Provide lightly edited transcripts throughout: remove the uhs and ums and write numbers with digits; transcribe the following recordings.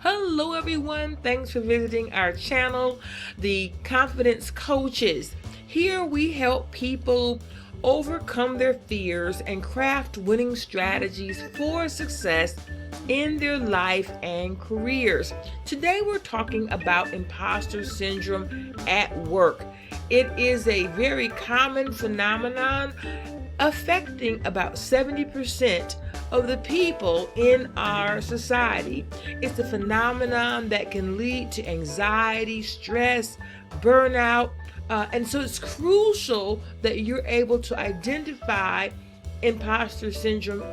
Hello everyone, thanks for visiting our channel, The Confidence Coaches. Here we help people overcome their fears and craft winning strategies for success in their life and careers. Today we're talking about imposter syndrome at work. It is a very common phenomenon affecting about 70% of the people in our society. It's a phenomenon that can lead to anxiety, stress, burnout, and so it's crucial that you're able to identify imposter syndrome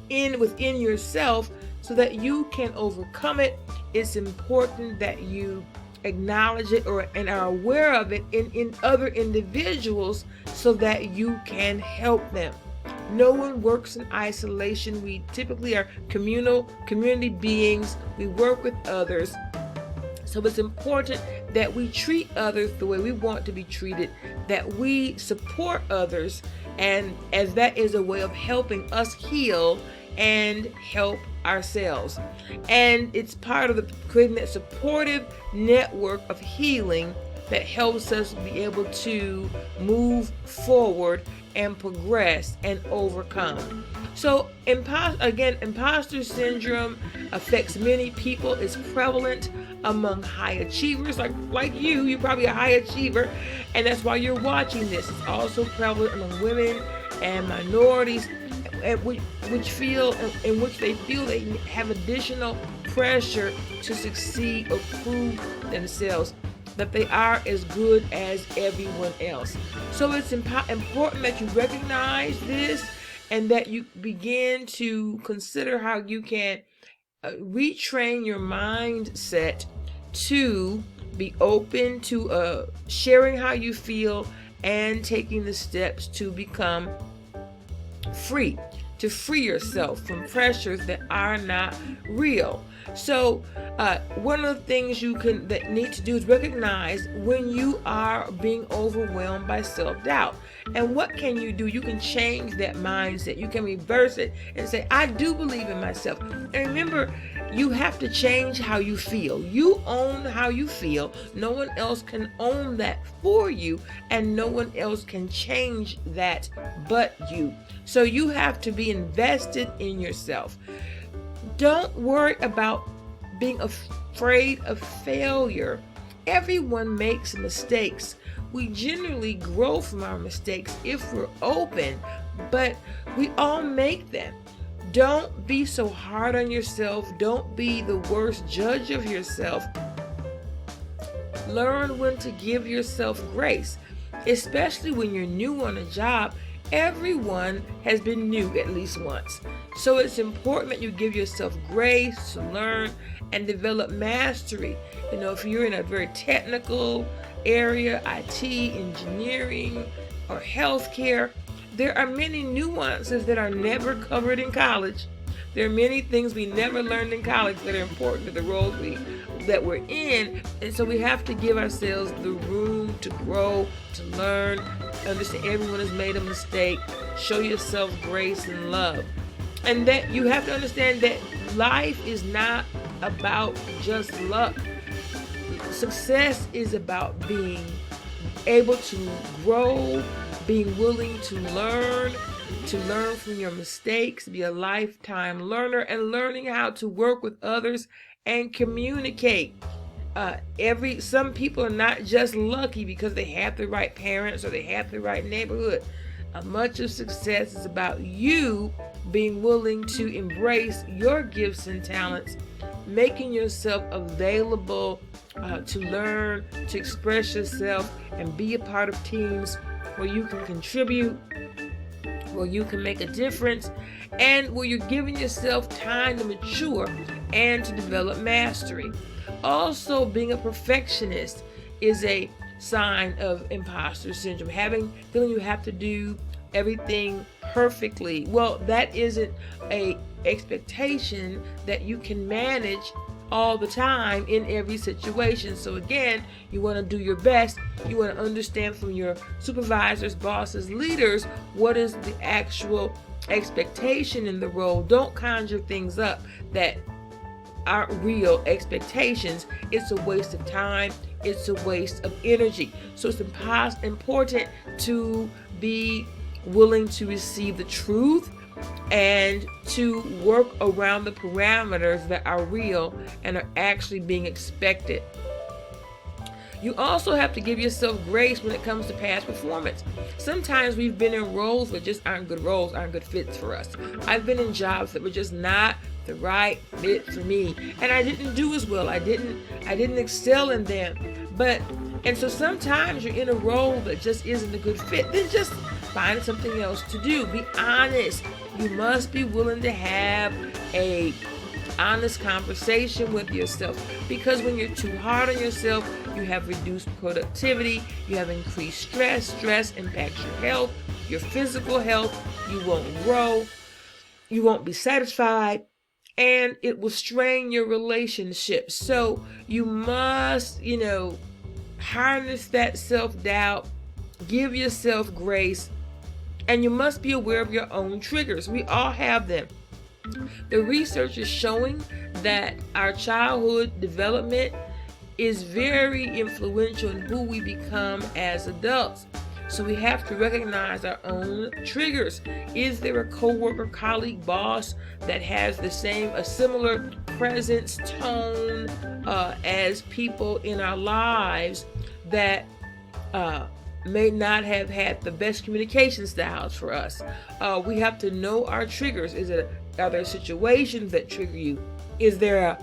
within yourself so that you can overcome it. It's important that you acknowledge it and are aware of it in other individuals so that you can help them. No one works in isolation. We typically are community beings. We work with others. So it's important that we treat others the way we want to be treated, that we support others, and as that is a way of helping us heal and help ourselves. And it's part of creating that supportive network of healing that helps us be able to move forward and progress and overcome. So imposter syndrome affects many people. It's prevalent among high achievers like you. You're probably a high achiever, and that's why you're watching this. It's also prevalent among women and minorities, in which they feel they have additional pressure to succeed or prove themselves that they are as good as everyone else. So it's important that you recognize this and that you begin to consider how you can retrain your mindset to be open to sharing how you feel and taking the steps to become free, to free yourself from pressures that are not real. So one of the things that need to do is recognize when you are being overwhelmed by self-doubt. And what can you do? You can change that mindset. You can reverse it and say, I do believe in myself. And remember, you have to change how you feel. You own how you feel. No one else can own that for you, and no one else can change that but you. So you have to be invested in yourself. Don't worry about being afraid of failure. Everyone makes mistakes. We generally grow from our mistakes if we're open, but we all make them. Don't be so hard on yourself. Don't be the worst judge of yourself. Learn when to give yourself grace, especially when you're new on a job. Everyone has been new at least once. So it's important that you give yourself grace to learn and develop mastery. If you're in a very technical area, IT, engineering, or healthcare, there are many nuances that are never covered in college. There are many things we never learned in college that are important to the roles that we're in. And so we have to give ourselves the room to grow, to learn, understand everyone has made a mistake. Show yourself grace and love. And that you have to understand that life is not about just luck. Success is about being able to grow, being willing to learn from your mistakes, be a lifetime learner, and learning how to work with others and communicate. Some people are not just lucky because they have the right parents or they have the right neighborhood. Much of success is about you being willing to embrace your gifts and talents, making yourself available to learn, to express yourself, and be a part of teams where you can contribute, where you can make a difference, and where you're giving yourself time to mature and to develop mastery. Also, being a perfectionist is a sign of imposter syndrome. Feeling you have to do everything perfectly. Well, that isn't a expectation that you can manage all the time in every situation. So again, you want to do your best. You want to understand from your supervisors, bosses, leaders, what is the actual expectation in the role. Don't conjure things up that aren't real expectations, it's a waste of time, it's a waste of energy. So it's important to be willing to receive the truth and to work around the parameters that are real and are actually being expected. You also have to give yourself grace when it comes to past performance. Sometimes we've been in roles that just aren't good roles, aren't good fits for us. I've been in jobs that were just not the right fit for me, and I didn't do as well. I didn't excel in them. And so sometimes you're in a role that just isn't a good fit. Then just find something else to do. Be honest. You must be willing to have a honest conversation with yourself, because when you're too hard on yourself, you have reduced productivity, you have increased stress impacts your health, your physical health, you won't grow, you won't be satisfied, and it will strain your relationships. So you must, harness that self-doubt, give yourself grace, and you must be aware of your own triggers. We all have them. The research is showing that our childhood development is very influential in who we become as adults. So we have to recognize our own triggers. Is there a coworker, colleague, boss that has a similar presence, tone as people in our lives that may not have had the best communication styles for us? We have to know our triggers. Are there situations that trigger you? Is there a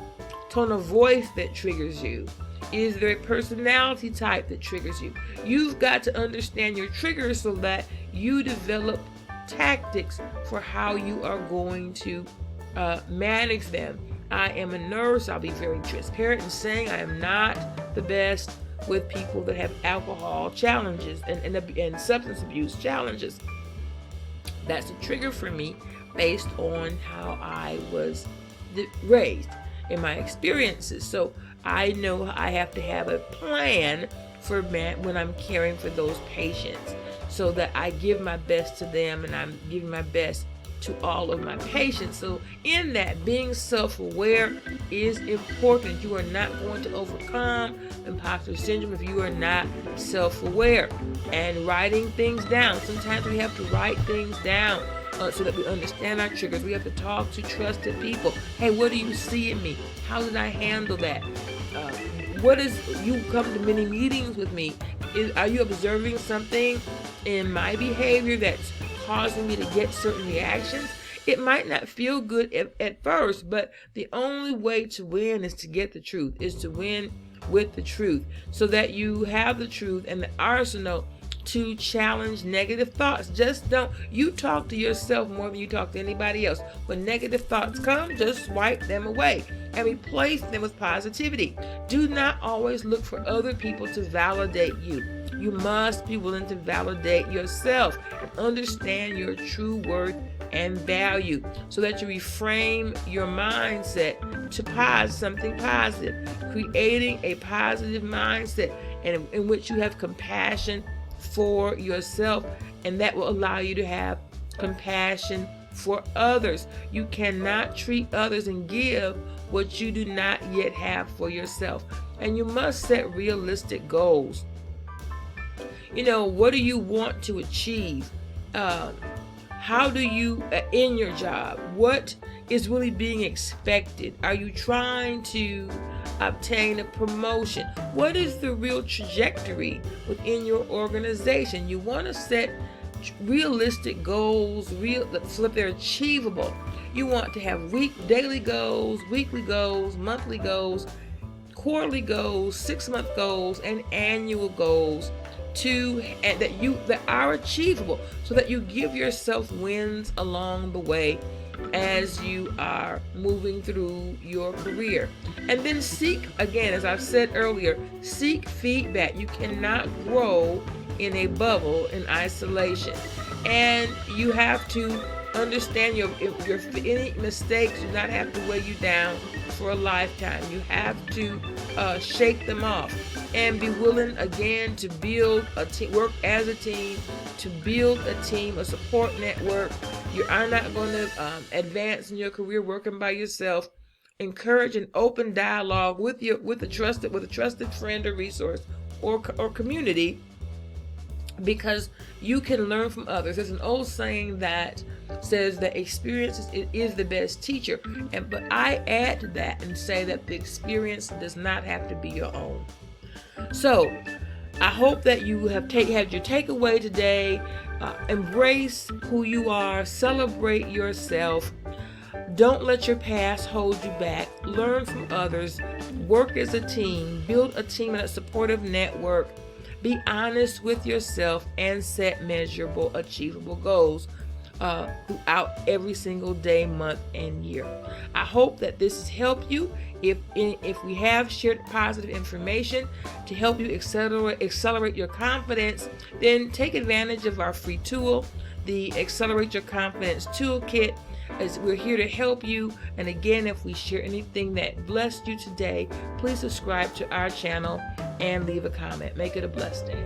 tone of voice that triggers you? Is there a personality type that triggers you? You've got to understand your triggers so that you develop tactics for how you are going to manage them. I am a nurse. I'll be very transparent in saying I am not the best with people that have alcohol challenges and substance abuse challenges. That's a trigger for me based on how I was raised in my experiences. So I know I have to have a plan for when I'm caring for those patients, so that I give my best to them and I'm giving my best to all of my patients. So in that, being self-aware is important. You are not going to overcome imposter syndrome if you are not self-aware. And writing things down. Sometimes we have to write things down so that we understand our triggers. We have to talk to trusted people. Hey, what do you see in me? How did I handle that? You come to many meetings with me. Are you observing something in my behavior that's causing me to get certain reactions? It might not feel good at first, but the only way to win is to get the truth, is to win with the truth, so that you have the truth and the arsenal to challenge negative thoughts. Just don't, you talk to yourself more than you talk to anybody else. When negative thoughts come, just swipe them away and replace them with positivity. Do not always look for other people to validate you. You must be willing to validate yourself and understand your true worth and value, so that you reframe your mindset to something positive, creating a positive mindset in which you have compassion for yourself, and that will allow you to have compassion for others. You cannot treat others and give what you do not yet have for yourself. And you must set realistic goals. What do you want to achieve? How do you, in your job, what is really being expected? Are you trying to obtain a promotion? What is the real trajectory within your organization? You want to set realistic goals, so that they're achievable. You want to have daily goals, weekly goals, monthly goals, quarterly goals, 6-month goals, and annual goals that are achievable, so that you give yourself wins along the way as you are moving through your career. And then seek, again, as I've said earlier, seek feedback. You cannot grow in a bubble in isolation. And you have to understand any mistakes do not have to weigh you down for a lifetime. You have to shake them off and be willing, again, to build a team, work as a team, to build a team, a support network. You are not going to advance in your career working by yourself. Encourage an open dialogue with a trusted friend or resource or community, because you can learn from others. There's an old saying that says that experience is the best teacher, but I add to that and say that the experience does not have to be your own. So I hope that you have had your takeaway today. Embrace who you are, celebrate yourself. Don't let your past hold you back. Learn from others. Work as a team. Build a team and a supportive network. Be honest with yourself and set measurable, achievable goals throughout every single day, month, and year. I hope that this has helped you. If we have shared positive information to help you accelerate your confidence, then take advantage of our free tool, the Accelerate Your Confidence Toolkit, as we're here to help you. And again, if we share anything that blessed you today, please subscribe to our channel and leave a comment. Make it a blessed day.